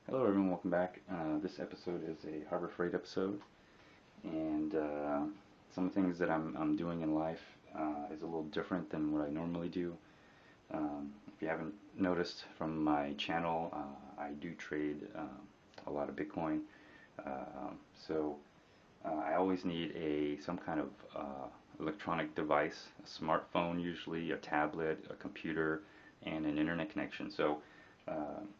Hello everyone, welcome back. This episode is a Harbor Freight episode, and some things that I'm doing in life is a little different than what I normally do. If you haven't noticed from my channel, I do trade a lot of Bitcoin. So I always need some kind of electronic device, a smartphone usually, a tablet, a computer, and an internet connection. So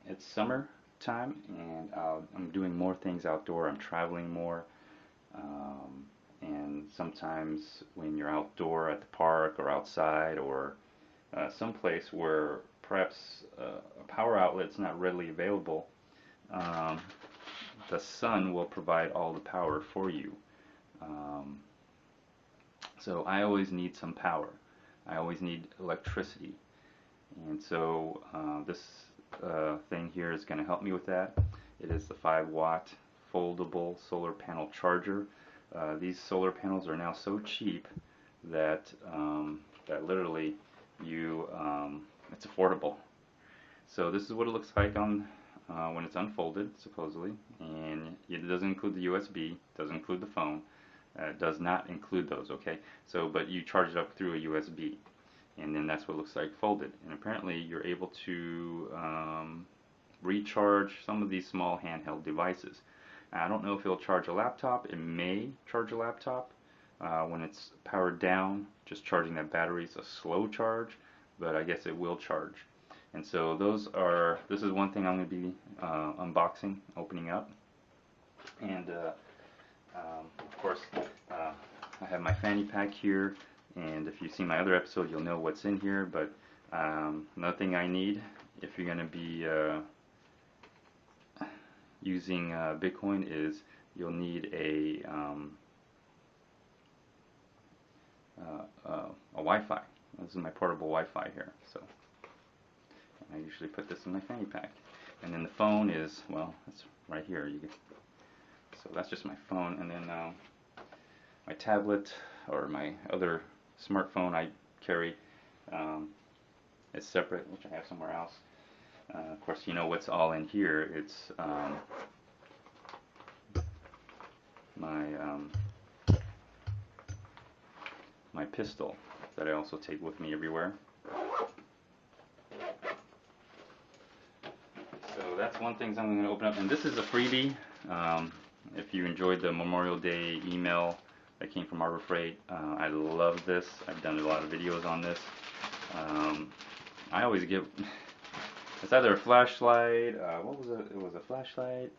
it's summer time, and I'm doing more things outdoor. I'm traveling more, and sometimes when you're outdoor at the park or outside or someplace where perhaps a power outlet's not readily available, um, the sun will provide all the power for you. Um, so I always need some power. I always need electricity. And so this thing here is going to help me with that. It is the 5-watt foldable solar panel charger. These solar panels are now so cheap that that literally it's affordable. So this is what it looks like on when it's unfolded, supposedly, and it doesn't include the USB, doesn't include the phone, it does not include those. Okay, so but you charge it up through a USB, and then that's what it looks like folded. And apparently you're able to recharge some of these small handheld devices. I don't know if it'll charge a laptop. It may charge a laptop when it's powered down. Just charging that battery is a slow charge, but I guess it will charge. And so this is one thing I'm going to be unboxing, opening up. And of course, I have my fanny pack here, and if you've seen my other episode, you'll know what's in here. But another thing I need, if you're going to be using Bitcoin, is you'll need a Wi-Fi. This is my portable Wi-Fi here. So I usually put this in my fanny pack. And then the phone is, well, it's right here. So that's just my phone. And then my tablet, or my other smartphone I carry, is separate, which I have somewhere else. Of course, you know what's all in here. It's my pistol that I also take with me everywhere. So that's one thing I'm going to open up, and this is a freebie. If you enjoyed the Memorial Day email that came from Harbor Freight, I love this. I've done a lot of videos on this. I always give, it's either a flashlight, what was it? It was a flashlight,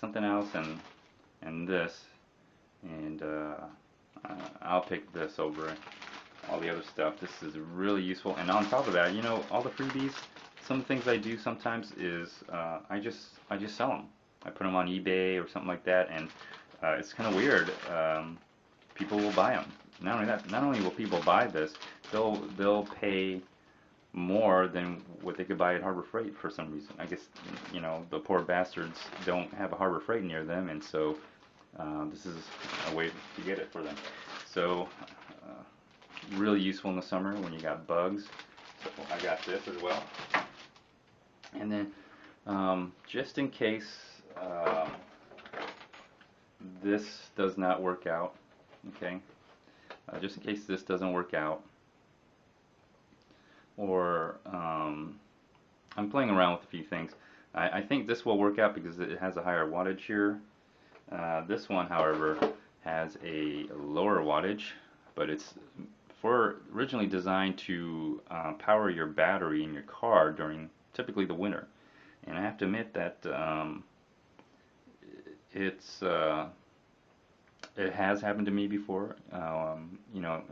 something else, and this, and I'll pick this over all the other stuff. This is really useful, and on top of that, you know, all the freebies, some things I do sometimes is I just sell them. I put them on eBay or something like that, and it's kind of weird. People will buy them. Not only that, not only will people buy this, they'll pay more than what they could buy at Harbor Freight for some reason. I guess, you know, the poor bastards don't have a Harbor Freight near them, and so this is a way to get it for them. So really useful in the summer when you got bugs. So I got this as well. And then just in case this does not work out, okay, just in case this doesn't work out, or I'm playing around with a few things. I think this will work out because it has a higher wattage here. This one, however, has a lower wattage, but it's originally designed to power your battery in your car during typically the winter. And I have to admit that it has happened to me before. You know,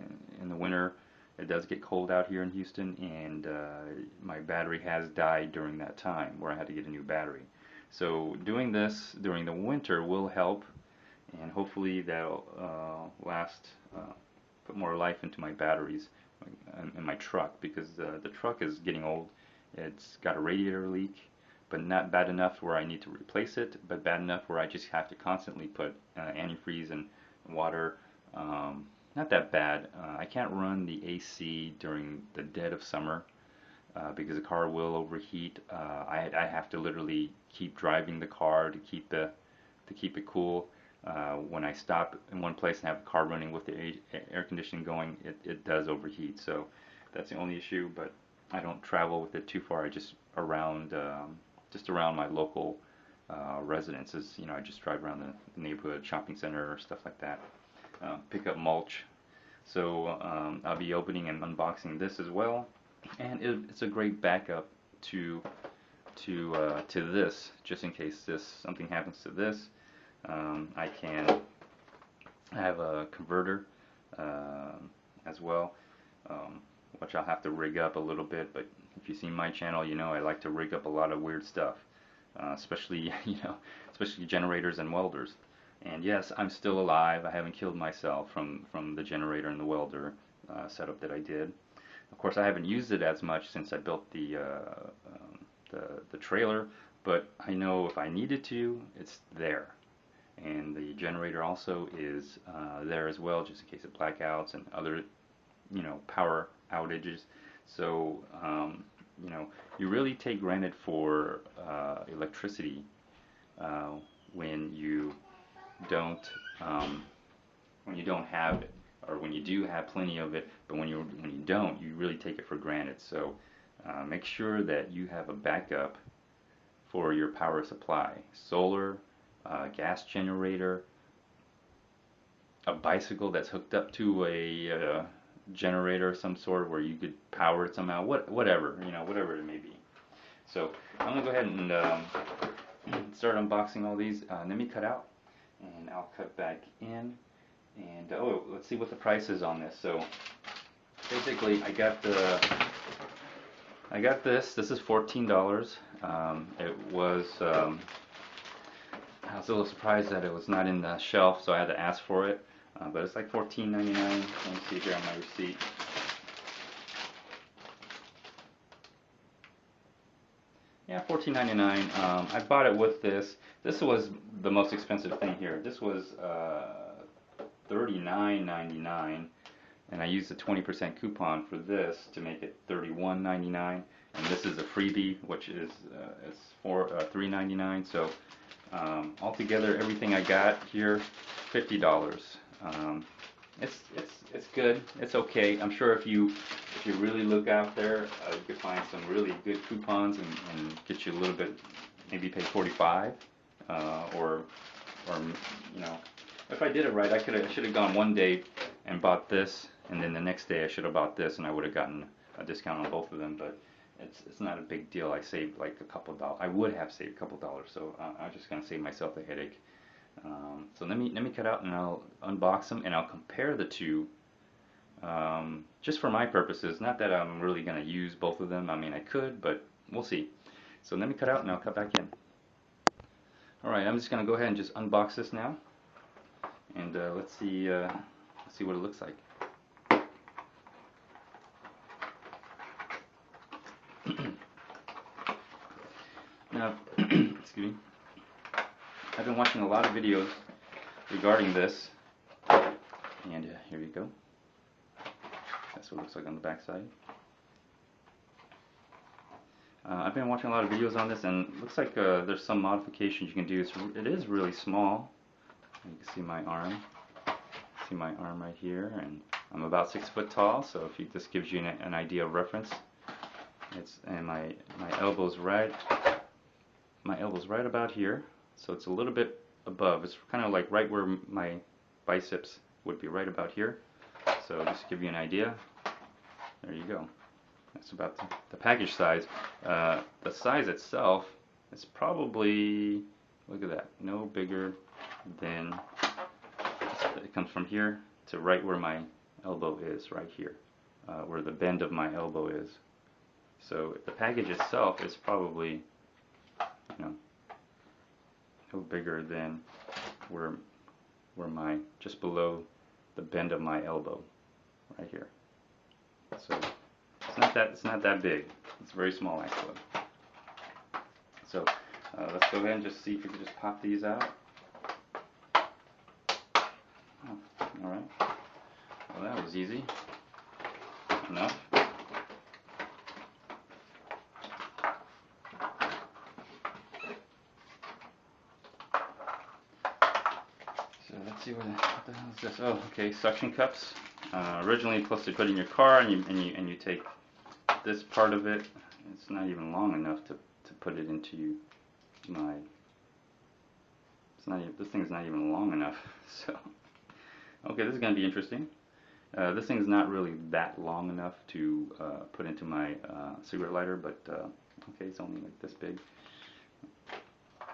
in the winter, it does get cold out here in Houston, and my battery has died during that time where I had to get a new battery. So doing this during the winter will help, and hopefully that'll put more life into my batteries in my truck, because the truck is getting old. It's got a radiator leak, but not bad enough where I need to replace it, but bad enough where I just have to constantly put antifreeze and water. Not that bad. I can't run the AC during the dead of summer. because the car will overheat. I have to literally keep driving the car to keep it cool. When I stop in one place and have the car running with the air conditioning going, it does overheat. So that's the only issue. But I don't travel with it too far. I just around my local residences. You know, I just drive around the neighborhood shopping center or stuff like that. Pick up mulch. So I'll be opening and unboxing this as well, and it's a great backup to this, just in case something happens to this. I can have a converter as well, which I'll have to rig up a little bit. But if you've seen my channel, you know I like to rig up a lot of weird stuff, especially especially generators and welders. And yes, I'm still alive. I haven't killed myself from the generator and the welder setup that I did. Of course, I haven't used it as much since I built the trailer, but I know if I needed to, it's there. And the generator also is there as well, just in case of blackouts and other, power outages. So, you really take granted for electricity when you don't have it, or when you do have plenty of it, but when you don't, you really take it for granted. So make sure that you have a backup for your power supply: solar, gas generator, a bicycle that's hooked up to a generator of some sort where you could power it somehow, whatever it may be. So I'm gonna go ahead and start unboxing all these. Let me cut out, and I'll cut back in, and let's see what the price is on this. So basically, I got this. This is $14. It was I was a little surprised that it was not in the shelf, so I had to ask for it. But it's like $14.99. Let me see here on my receipt. Yeah, $14.99. I bought it with this. This was the most expensive thing here. This was $39.99, and I used a 20% coupon for this to make it $31.99. And this is a freebie, which is it's for $3.99. So altogether, everything I got here, $50. It's good. It's okay. I'm sure if you really look out there, you could find some really good coupons and get you a little bit, maybe pay $45, or if I did it right, I should have gone one day and bought this, and then the next day I should have bought this, and I would have gotten a discount on both of them. But it's not a big deal. I saved like a couple dollars. I would have saved a couple dollars, so I'm just gonna save myself the headache. So let me cut out, and I'll unbox them, and I'll compare the two, just for my purposes. Not that I'm really gonna use both of them. I mean, I could, but we'll see. So let me cut out, and I'll cut back in. All right, I'm just gonna go ahead and just unbox this now, and let's see what it looks like. Now, excuse me. I've been watching a lot of videos regarding this, and here you go. That's what it looks like on the back side. I've been watching a lot of videos on this, and it looks like there's some modifications you can do. It is really small. You can see my arm. See my arm right here, and I'm about 6 foot tall. So if this gives you an idea of reference, and my elbow's right about here. So it's a little bit above. It's kind of like right where my biceps would be, right about here. So just to give you an idea, there you go. That's about the package size. The size itself is probably, look at that, no bigger than, it comes from here to right where my elbow is, right here, where the bend of my elbow is. So the package itself is probably, no bigger than where just below the bend of my elbow, right here. So it's not that big. It's very small actually. So let's go ahead and just see if we can just pop these out. Oh, all right. Well, that was easy enough. see what the hell is this? Oh, okay, suction cups. Originally supposed to put in your car, and you take this part of it. It's not even long enough to put it into my. It's not even, this thing's not even long enough. So, okay, this is gonna be interesting. This thing's not really that long enough to put into my cigarette lighter, but okay, it's only like this big.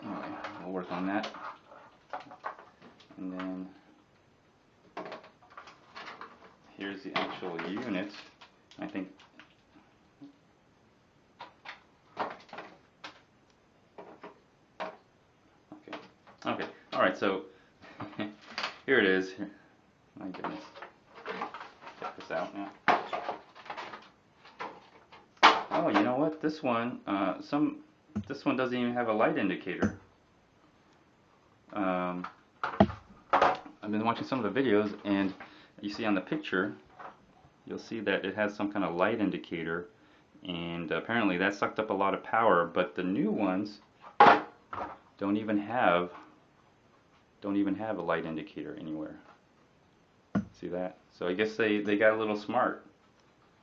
Anyway, we'll work on that. And then here's the actual unit. I think. Okay. Okay. All right. So here it is. Here. My goodness. Check this out now. Oh, you know what? This one, this one doesn't even have a light indicator. I've been watching some of the videos, and you see on the picture, you'll see that it has some kind of light indicator, and apparently that sucked up a lot of power. But the new ones don't even have a light indicator anywhere. See that? So I guess they got a little smart.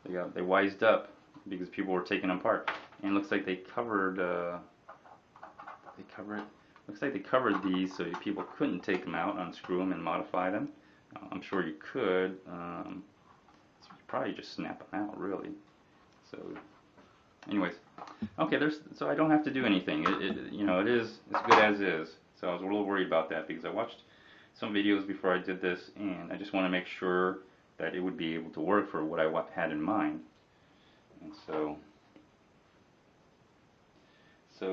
They wised up because people were taking them apart, and it looks like they covered. Looks like they covered these so people couldn't take them out, unscrew them, and modify them. I'm sure you could. So you probably just snap them out, really. So, anyways, okay. So I don't have to do anything. It is as good as is. So I was a little worried about that because I watched some videos before I did this, and I just want to make sure that it would be able to work for what I had in mind. And so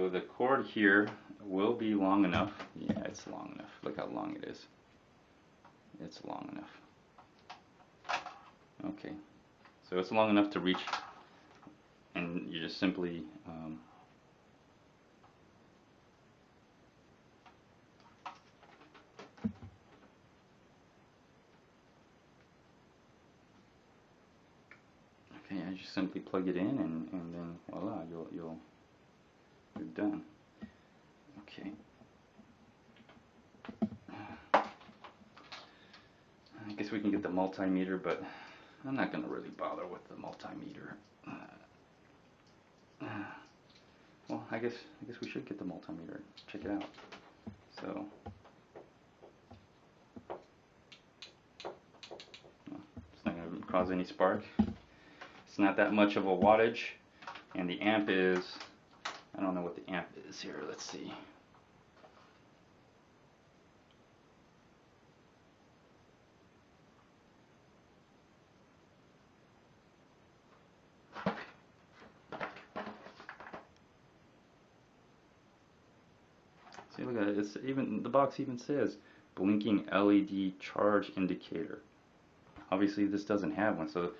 the cord here will be long enough. Yeah, it's long enough. Look how long it is. It's long enough. Okay, so it's long enough to reach, and you just simply okay, I just simply plug it in, and then voila, you're done. Okay. I guess we can get the multimeter, but I'm not going to really bother with the multimeter. Well, I guess we should get the multimeter. Check it out. So, well, it's not going to cause any spark. It's not that much of a wattage, and the amp is, I don't know what the amp is here. Let's see. See, look at it. It's even, the box even says blinking LED charge indicator. Obviously, this doesn't have one, so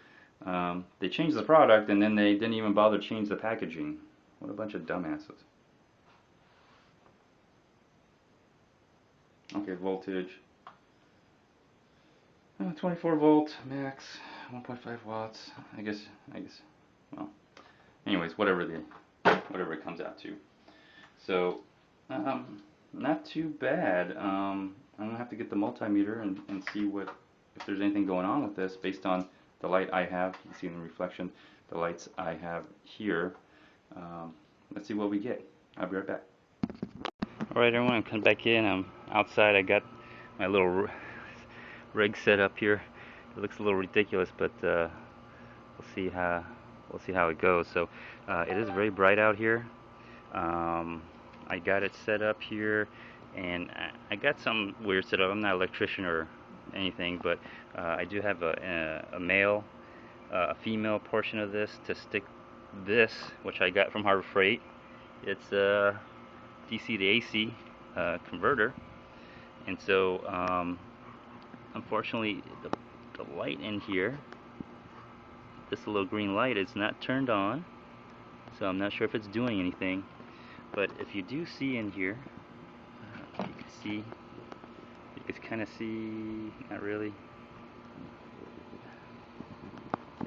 they changed the product, and then they didn't even bother to change the packaging. What a bunch of dumbasses. Okay, voltage. 24 volt max, 1.5 watts. I guess. Well, anyways, whatever it comes out to. So, not too bad. I'm gonna have to get the multimeter and see if there's anything going on with this based on the light I have. You can see in the reflection the lights I have here. Let's see what we get. I'll be right back. Alright, everyone, I'm coming back in. I'm outside. I got my little rig set up here. It looks a little ridiculous, but we'll see how it goes. So it is very bright out here. I got it set up here, and I got some weird setup. I'm not an electrician or anything, but I do have a female portion of this to stick this, which I got from Harbor Freight. It's a DC to AC converter, and so unfortunately the light in here, this little green light, is not turned on, so I'm not sure if it's doing anything. But if you do see in here, you can kind of see, not really.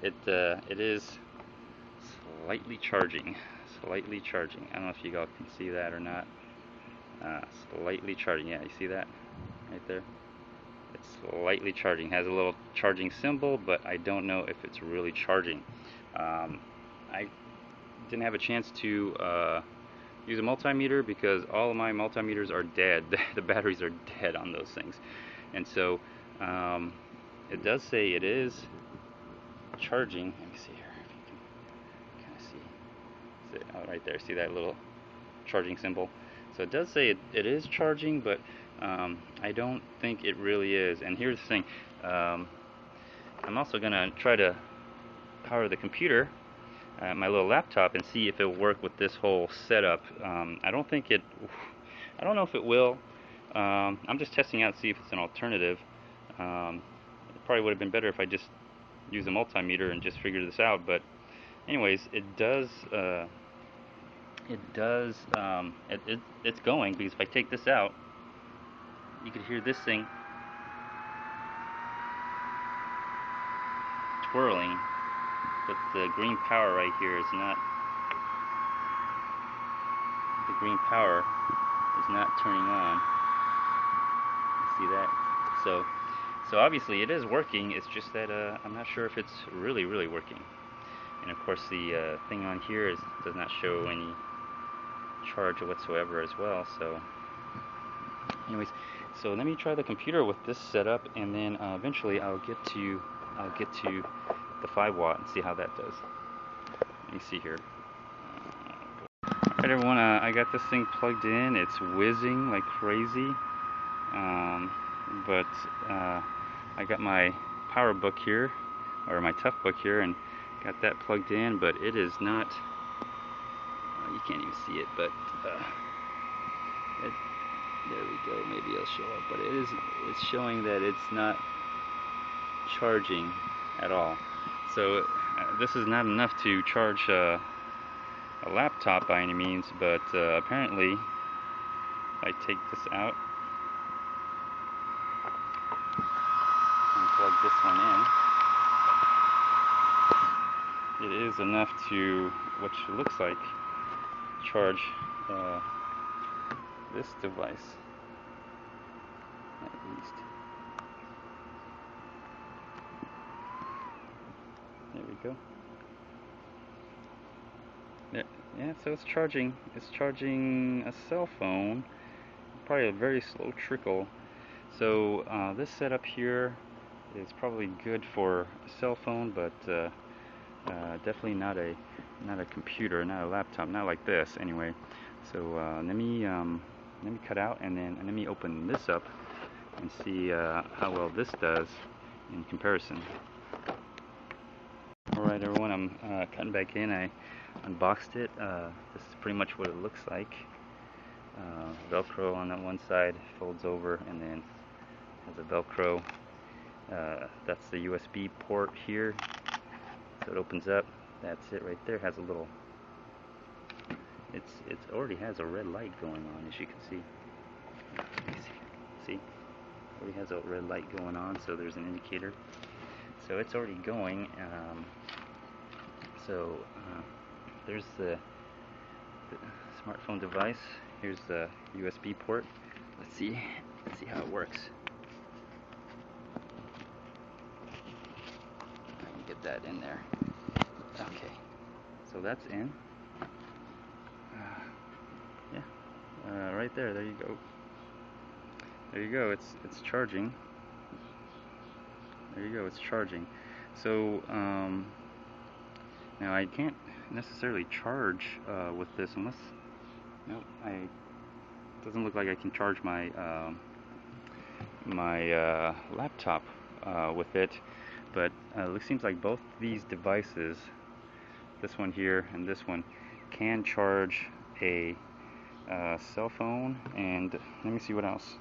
It is slightly charging. I don't know if you all can see that or not. Slightly charging. Yeah, you see that right there? It's lightly charging. It has a little charging symbol, but I don't know if it's really charging. I didn't have a chance to use a multimeter because all of my multimeters are dead. The batteries are dead on those things, and so it does say it is charging. Let me see here if you can kind of see. Oh, right there. See that little charging symbol? So it does say it is charging, but I don't think it really is. And here's the thing. I'm also gonna try to power the computer, my little laptop, and see if it'll work with this whole setup. I don't know if it will. I'm just testing out to see if it's an alternative. It probably would have been better if I just used a multimeter and just figured this out, but anyways, it's going, because if I take this out, you could hear this thing twirling, but the green power right here is not, the green power is not turning on. You see that? So obviously it is working. It's just that I'm not sure if it's really working. And of course the thing on here does not show any charge whatsoever as well. So anyways, so let me try the computer with this setup, and then eventually I'll get to the 5 watt and see how that does. Let me see here. Alright everyone, I got this thing plugged in. It's whizzing like crazy, but I got my power book here, or my tough book here, and got that plugged in, but it is not, you can't even see it, but there we go, maybe it'll show up, but it's showing that it's not charging at all. So this is not enough to charge a laptop by any means, but apparently if I take this out and plug this one in, it is enough to, which looks like, charge this device at least. There we go. Yeah, so it's charging. It's charging a cell phone. Probably a very slow trickle. So this setup here is probably good for a cell phone, but definitely not a computer, not a laptop, not like this anyway. So let me cut out, and then let me open this up and see how well this does in comparison. Alright everyone, I'm cutting back in. I unboxed it. This is pretty much what it looks like. Velcro on that one side, folds over, and then has a Velcro. That's the USB port here. So it opens up. That's it right there. Has a little. It already has a red light going on, as you can see. See, already has a red light going on. So there's an indicator. So it's already going. There's the smartphone device. Here's the USB port. Let's see how it works. I can get that in there. Okay, so that's in. Yeah, right there. There you go. There you go. It's charging. There you go. It's charging. So now I can't necessarily charge with this unless. Nope. Doesn't look like I can charge my laptop with it, but it seems like both these devices, this one here and this one, can charge a cell phone. And let me see what else.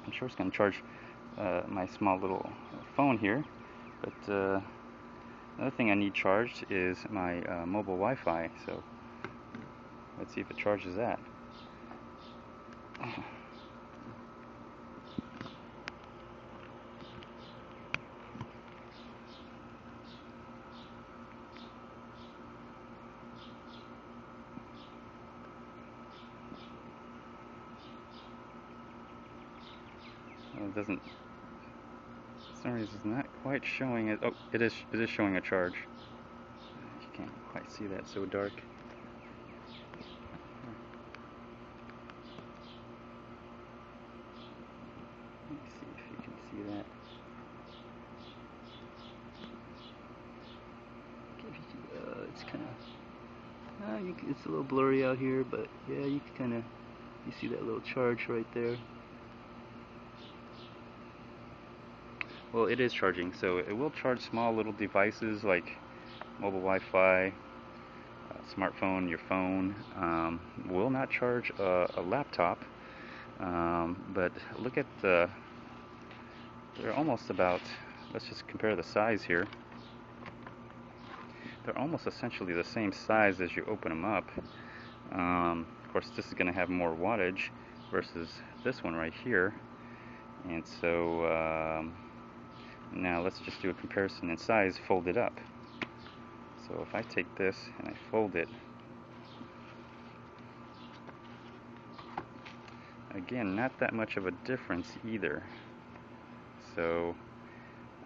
I'm sure it's going to charge my small little phone here, but another thing I need charged is my mobile Wi-Fi. So let's see if it charges that. Well, it doesn't some reason it's not quite showing it. Oh, it is showing a charge. You can't quite see that, so dark. Let me see if you can see that. It's kind of it's a little blurry out here, but yeah, you can kind of see that little charge right there. Well, it is charging, so it will charge small little devices like mobile Wi-Fi, smartphone, your phone. Will not charge a laptop, but look at they're almost about, let's just compare the size here. They're almost essentially the same size as you open them up. Of course, this is going to have more wattage versus this one right here. And so now let's just do a comparison in size folded up. So if I take this and I fold it, again, not that much of a difference either. So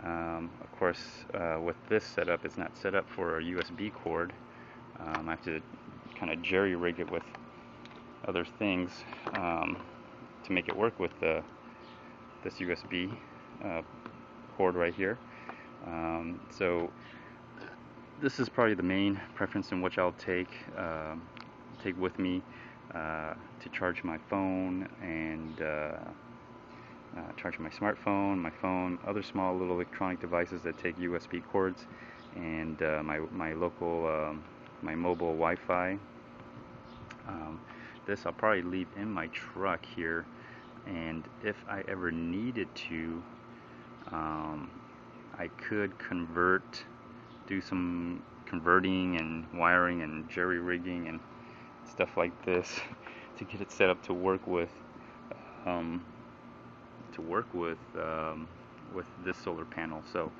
of course, with this setup, it's not set up for a USB cord. I have to kind of jerry-rig it with other things to make it work with this USB cord right here. So this is probably the main preference in which I'll take with me to charge my phone and charge my smartphone, my phone, other small little electronic devices that take USB cords, and my local my mobile Wi-Fi. This I'll probably leave in my truck here, and if I ever needed to, I could do some converting and wiring and jerry-rigging and stuff like this to get it set up to work with this solar panel. So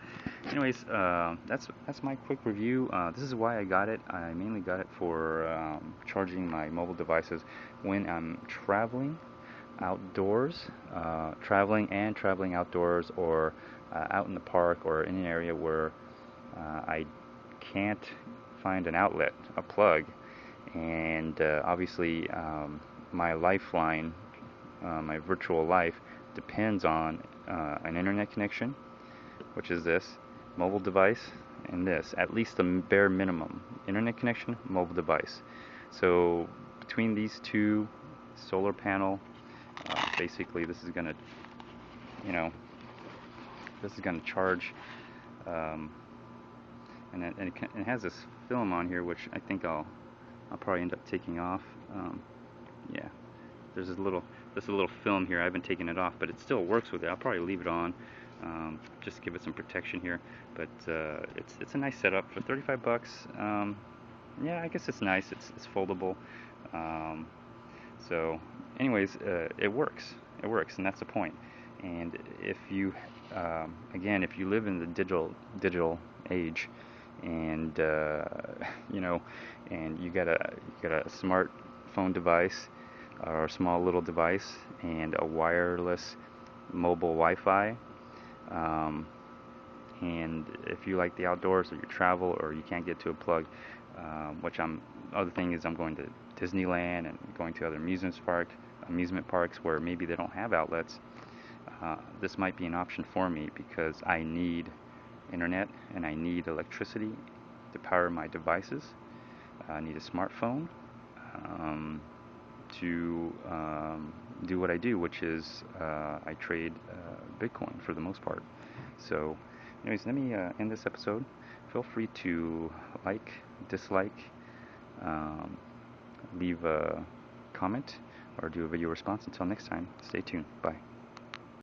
anyways, that's my quick review. This is why I got it. I mainly got it for charging my mobile devices when I'm traveling outdoors, traveling outdoors, or out in the park, or in an area where I can't find an outlet, a plug. And obviously my lifeline, my virtual life, depends on an internet connection, which is this mobile device, and this, at least the bare minimum: internet connection, mobile device. So between these two, solar panel, basically this is gonna, charge, and it has this film on here, which I think I'll probably end up taking off. Yeah, there's this little film here. I haven't taken it off, but it still works with it. I'll probably leave it on, just to give it some protection here. But it's a nice setup for 35 bucks. Yeah, I guess it's nice. It's foldable. So anyways, it works, and that's the point. And if you if you live in the digital age, and and you got a smartphone device, or a small little device, and a wireless mobile Wi-Fi, and if you like the outdoors, or you travel, or you can't get to a plug, other thing is I'm going to Disneyland and going to other amusement parks where maybe they don't have outlets. This might be an option for me, because I need internet and I need electricity to power my devices. I need a smartphone to do what I do, which is I trade Bitcoin for the most part. So anyways, let me end this episode. Feel free to like, dislike, leave a comment, or do a video response. Until next time, stay tuned. Bye.